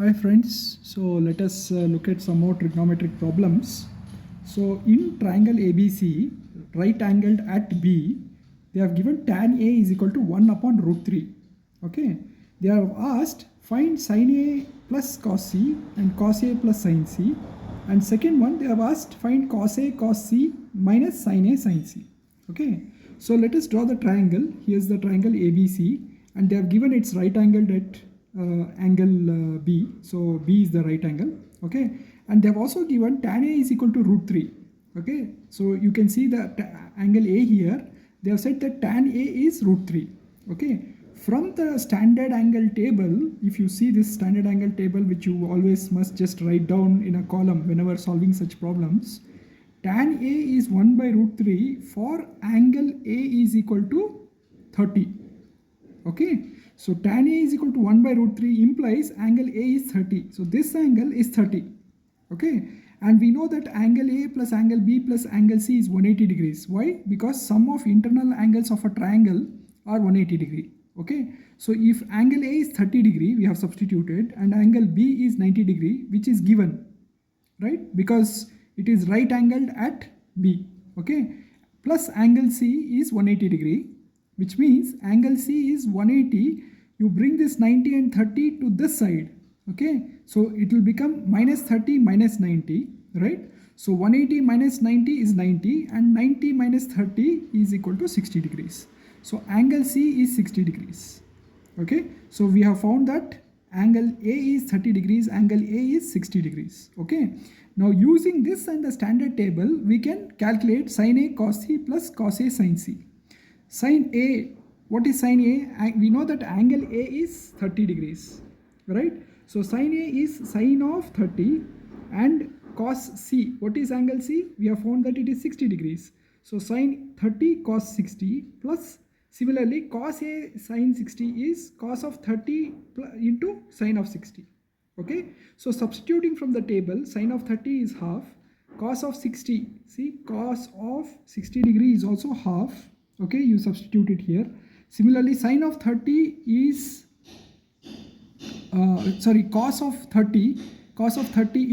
Hi friends, so let us look at some more trigonometric problems. So in triangle ABC, right angled at B, they have given tan A is equal to 1 upon root 3. Okay, they have asked find sin A plus cos C and cos A plus sin C. And second one, they have asked find cos A cos C minus sin A sin C. Okay, so let us draw the triangle. Here's the triangle ABC and they have given its right angled at angle B. So B is the right angle. Okay, and they have also given tan A is equal to root 3. Okay, so you can see the angle A here. They have said that tan A is root 3. Okay, from the standard angle table, if you see this standard angle table, which you always must just write down in a column whenever solving such problems, tan A is 1 by root 3 for angle A is equal to 30. Okay, so tan A is equal to 1 by root 3 implies angle A is 30. So this angle is 30. Okay, and we know that angle A plus angle B plus angle C is 180 degrees. Why? Because sum of internal angles of a triangle are 180 degree. Okay, so if angle A is 30 degree, we have substituted, and angle B is 90 degree, which is given, right? Because it is right angled at B. Okay, plus angle C is 180 degree, which means angle C is 180. You bring this 90 and 30 to this side. Okay, so it will become minus 30 minus 90, right? So 180 minus 90 is 90 and 90 minus 30 is equal to 60 degrees. So angle C is 60 degrees. Okay, so we have found that angle A is 30 degrees, angle A is 60 degrees. Okay, now using this and the standard table, we can calculate sin A cos C plus cos A sin C. Sin A, what is sin A? We know that angle A is 30 degrees, right? So sin A is sine of 30 and cos C. What is angle C? We have found that it is 60 degrees. So sin 30 cos 60 plus similarly cos A sin 60 is cos of 30 into sin of 60. Okay, so substituting from the table, sin of 30 is half, cos of 60, see cos of 60 degree is also half. Okay, you substitute it here. Similarly, sin of 30 is cos of 30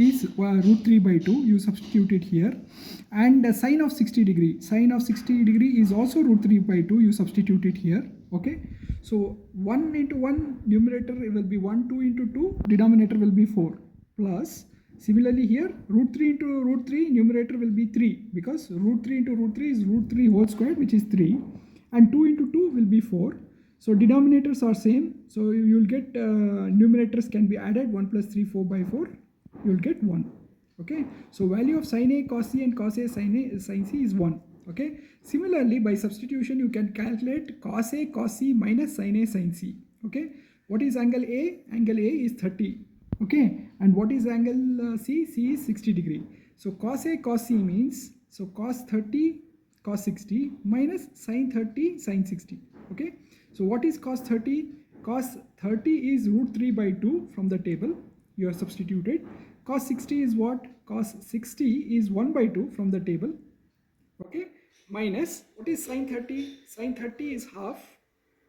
is root 3 by 2. You substitute it here. And sin of 60 degree is also root 3 by 2. You substitute it here. Okay, so 1 into 1 numerator will be 1, 2 into 2 denominator will be 4 plus similarly here root 3 into root 3 numerator will be 3 because root 3 into root 3 is root 3 whole squared, which is 3, and 2 into 2 will be 4. So denominators are same, so you will get numerators can be added, 1 plus 3 4 by 4, you will get 1. Okay, so value of sin A cos C and cos A sin C is 1. Okay, similarly by substitution you can calculate cos A cos C minus sin A sin C. Okay, what is angle A? Angle A is 30. Okay, and what is angle C? C is 60 degree. So cos A cos C means, so cos 30 cos 60 minus sin 30 sin 60. Okay, so what is cos 30? Cos 30 is root 3 by 2 from the table. You are substituted. Cos 60 is what? Cos 60 is 1 by 2 from the table. Okay, minus what is sin 30? Sin 30 is half.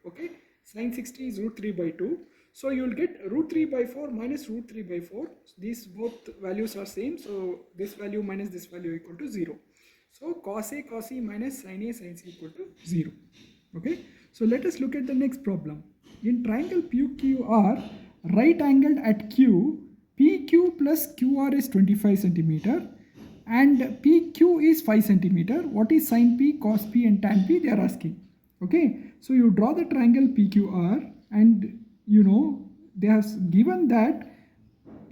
Okay, sin 60 is root 3 by 2. So you will get root 3 by 4 minus root 3 by 4. These both values are same. So this value minus this value equal to 0. So cos A cos C minus sin A sin C equal to 0. Okay, so let us look at the next problem. In triangle PQR, right angled at Q, PQ plus QR is 25 centimeter and PQ is 5 centimeter. What is sin P, cos P and tan P? They are asking. Okay, so you draw the triangle PQR and you know they have given that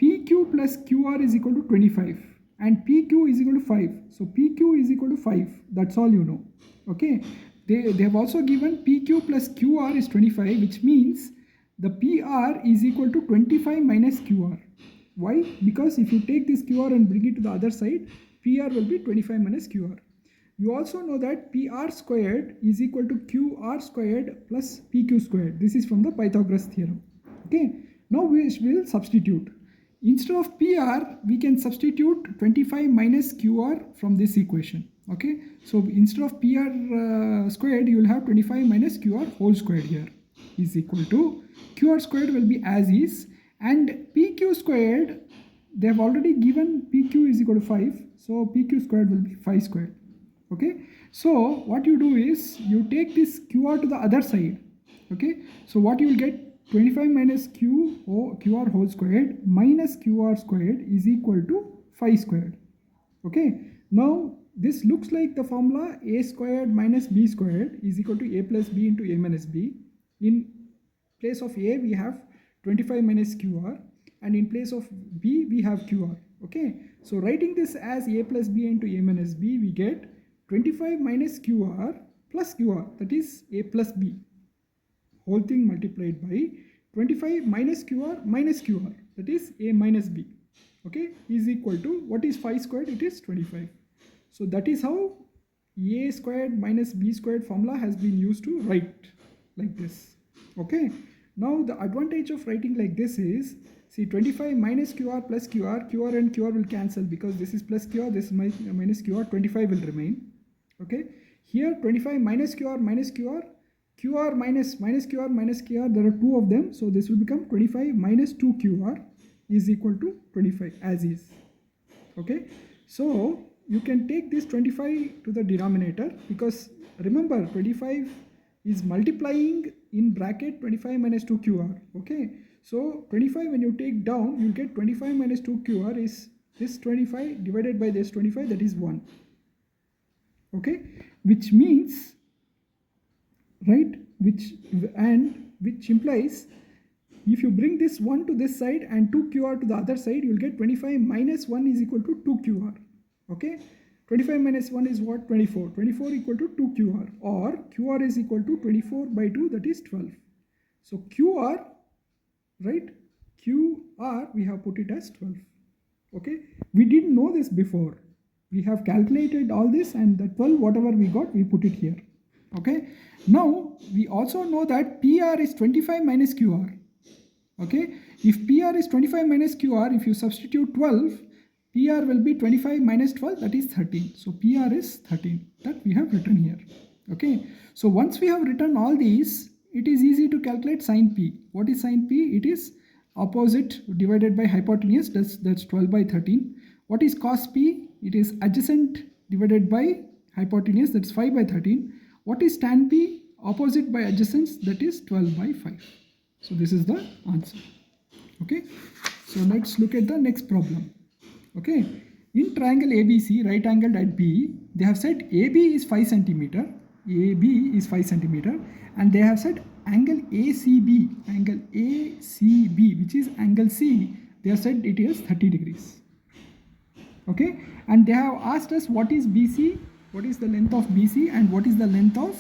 PQ plus QR is equal to 25 and PQ is equal to 5. So PQ is equal to 5. That's all you know. Okay, they have also given PQ plus QR is 25, which means the PR is equal to 25 minus QR. Why? Because if you take this QR and bring it to the other side, PR will be 25 minus QR. You also know that PR squared is equal to QR squared plus PQ squared. This is from the Pythagoras theorem. Okay, now we will substitute. Instead of PR, we can substitute 25 minus QR from this equation. Okay, so instead of PR squared, you will have 25 minus QR whole squared here is equal to QR squared will be as is, And PQ squared, they have already given PQ is equal to 5. So PQ squared will be 5 squared. Okay. So what you do is you take this QR to the other side. Okay. So what you will get, 25 minus QR whole squared minus QR squared is equal to 5 squared. Okay. Now this looks like the formula a squared minus b squared is equal to a plus b into a minus b. In place of a we have 25 minus QR, and in place of b we have QR. Okay. So writing this as a plus b into a minus b, we get 25 minus QR plus QR, that is a plus b, whole thing multiplied by 25 minus QR, that is a minus b. Okay, is equal to, what is 5 squared? It is 25. So that is how a squared minus b squared formula has been used to write like this. Okay, now the advantage of writing like this is, see, 25 minus QR plus QR, QR and QR will cancel because this is plus QR, this is minus QR, 25 will remain. Okay, here 25 minus QR minus QR, QR minus QR minus QR, there are two of them, so this will become 25 minus 2 QR is equal to 25 as is. Okay, so you can take this 25 to the denominator, because remember 25 is multiplying in bracket 25 minus 2 QR. Okay, so 25 when you take down, you get 25 minus 2 QR is this 25 divided by this 25, that is 1. Okay, which means, right, which implies if you bring this 1 to this side and 2 QR to the other side, you will get 25 minus 1 is equal to 2 QR. Okay, 25 minus 1 is what? 24. 24 equal to 2 QR, or QR is equal to 24 by 2, that is 12. So QR, right, QR we have put it as 12. Okay, we didn't know this before. We have calculated all this, and the 12 whatever we got, we put it here. Okay, now we also know that PR is 25 minus QR. Okay, if PR is 25 minus QR, if you substitute 12, PR will be 25 minus 12, that is 13. So PR is 13, that we have written here. Okay, so once we have written all these, it is easy to calculate sin P. What is sin P? It is opposite divided by hypotenuse, that's 12 by 13. What is cos P? It is adjacent divided by hypotenuse, that's 5 by 13. What is tan P? Opposite by adjacent, that is 12 by 5. So this is the answer. Okay, so let's look at the next problem. Okay, in triangle ABC, right angled at B, they have said AB is 5 centimeter, AB is 5 centimeter, and they have said angle ACB, which is angle C, they have said it is 30 degrees. Okay, and they have asked us what is BC, what is the length of BC, and what is the length of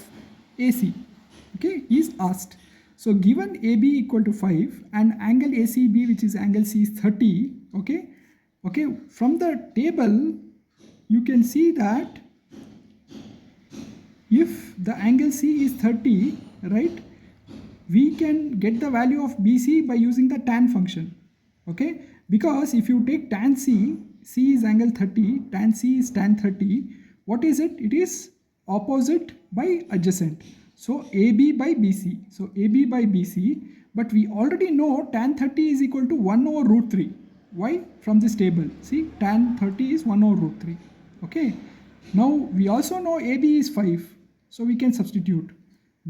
AC. Okay, is asked. So given AB equal to 5 and angle ACB, which is angle C, is 30. Okay, from the table you can see that if the angle C is 30, right, we can get the value of BC by using the tan function. Okay, because if you take tan C, C is angle 30, tan C is tan 30. What is it? It is opposite by adjacent. So AB by BC. So AB by BC, but we already know tan 30 is equal to 1 over root 3. Why? From this table. See, tan 30 is 1 over root 3. Okay. Now we also know AB is 5. So we can substitute.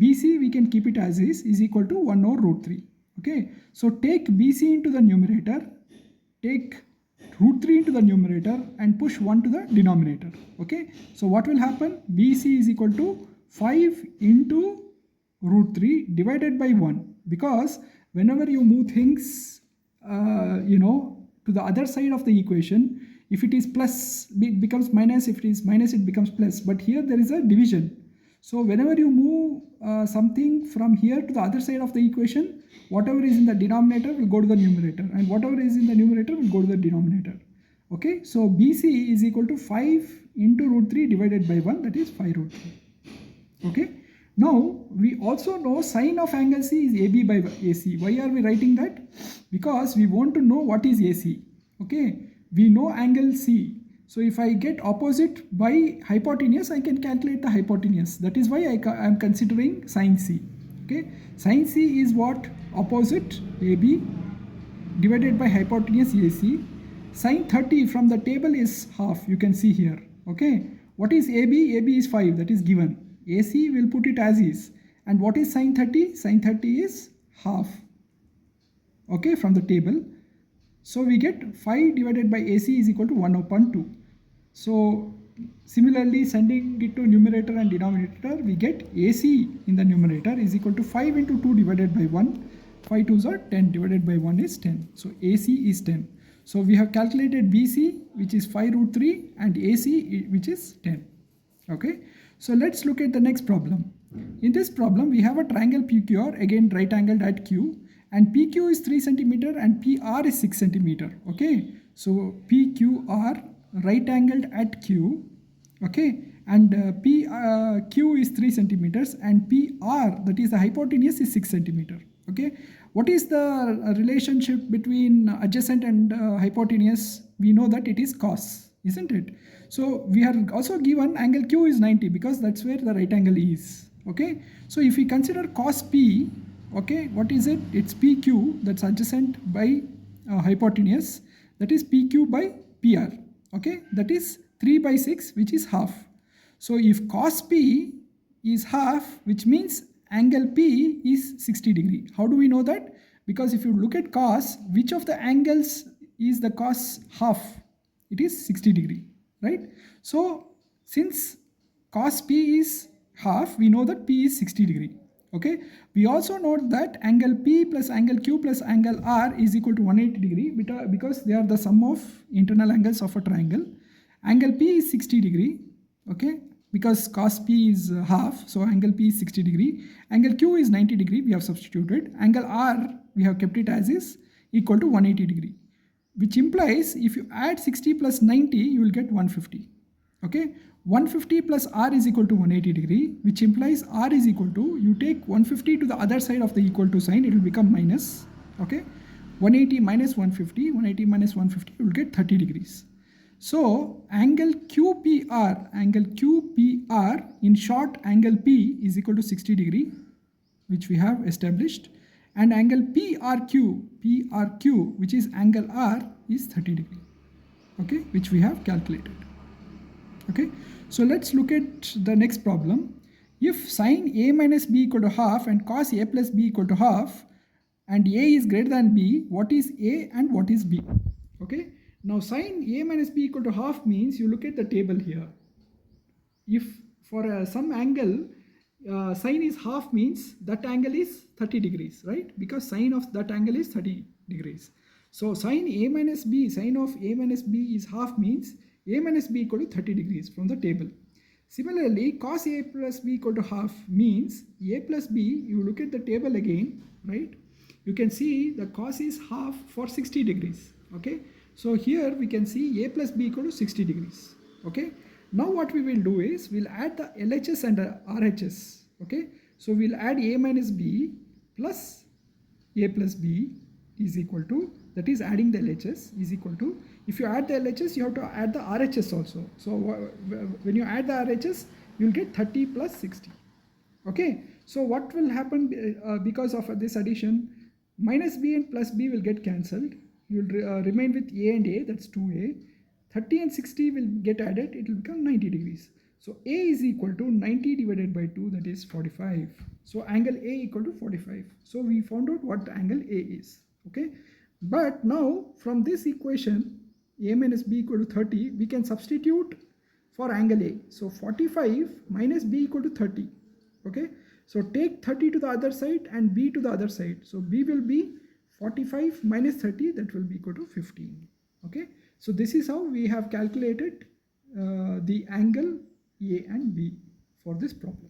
BC we can keep it as is equal to 1 over root 3. Okay. So take BC into the numerator, take root 3 into the numerator, and push 1 to the denominator. Okay. So what will happen? BC is equal to 5 into root 3 divided by 1, because whenever you move things to the other side of the equation, if it is plus it becomes minus, if it is minus it becomes plus, but here there is a division. So whenever you move something from here to the other side of the equation, whatever is in the denominator will go to the numerator, and whatever is in the numerator will go to the denominator. Okay, so BC is equal to 5 into root 3 divided by 1, that is 5 root 3. Okay, now we also know sine of angle C is AB by AC. Why are we writing that? Because we want to know what is AC. Okay, we know angle C. So if I get opposite by hypotenuse, I can calculate the hypotenuse. That is why I am considering sine C. Okay, sine C is what? Opposite AB divided by hypotenuse AC. Sine 30 from the table is half, you can see here. Okay, what is AB? AB is 5, that is given. AC will put it as is. And what is sine 30? Sine 30 is half. Okay, from the table. So we get 5 divided by AC is equal to 1 upon 2. So similarly, sending it to numerator and denominator, we get AC in the numerator is equal to 5 into 2 divided by 1. 5 2s are 10, divided by 1 is 10. So AC is 10. So we have calculated BC, which is 5 root 3, and AC, which is 10. Okay. So let's look at the next problem. In this problem, we have a triangle PQR, again right angled at Q, and PQ is 3 centimeter and PR is 6 centimeter. Okay. So PQR right angled at Q, okay, and PQ is 3 centimeters and PR, that is the hypotenuse, is 6 centimeter. Okay, what is the relationship between adjacent and hypotenuse? We know that it is cos, isn't it? So we are also given angle Q is 90 because that's where the right angle is. Okay, so if we consider cos P, okay, what is it? It's PQ, that's adjacent by hypotenuse, that is PQ by PR. Okay, that is 3 by 6, which is half. So if cos P is half, which means angle P is 60 degree. How do we know that? Because if you look at cos, which of the angles is the cos half? It is 60 degree, right? So since cos P is half, we know that P is 60 degree. Okay, we also note that angle P plus angle Q plus angle R is equal to 180 degree because they are the sum of internal angles of a triangle. Angle P is 60 degree, okay, because cos P is half, so angle P is 60 degree. Angle Q is 90 degree, we have substituted. Angle R, we have kept it as is, equal to 180 degree, which implies if you add 60 plus 90, you will get 150. Okay, 150 plus R is equal to 180 degree, which implies R is equal to, you take 150 to the other side of the equal to sign, it will become minus. Okay, 180 minus 150, 180 minus 150, you will get 30 degrees. So angle QPR, in short, angle P is equal to 60 degree, which we have established, and angle PRQ, which is angle R, is 30 degree, okay, which we have calculated. Okay, so let's look at the next problem. If sine A minus B equal to half and cos A plus B equal to half, and A is greater than B, what is A and what is B? Okay, now sine A minus B equal to half means, you look at the table here. If for some angle sine is half, means that angle is 30 degrees, right? Because sine of that angle is 30 degrees. So sine A minus B, sine of A minus B is half, means A minus B equal to 30 degrees from the table. Similarly, cos A plus B equal to half means A plus B, you look at the table again, right? You can see the cos is half for 60 degrees. Okay, so here we can see A plus B equal to 60 degrees. Okay, now what we will do is, we'll add the LHS and RHS. Okay, so we'll add A minus B plus A plus B is equal to, that is adding the LHS, is equal to, if you add the LHS, you have to add the RHS also. So when you add the RHS, you will get 30 plus 60. Okay, so what will happen because of this addition? Minus B and plus B will get cancelled. You will remain with A and A, that's 2A. 30 and 60 will get added, it will become 90 degrees. So A is equal to 90 divided by 2, that is 45. So angle A equal to 45. So we found out what the angle A is. Okay, but now from this equation, A minus B equal to 30, we can substitute for angle A. So 45 minus B equal to 30. Okay, so take 30 to the other side and B to the other side. So B will be 45 minus 30, that will be equal to 15. Okay, so this is how we have calculated the angle A and B for this problem.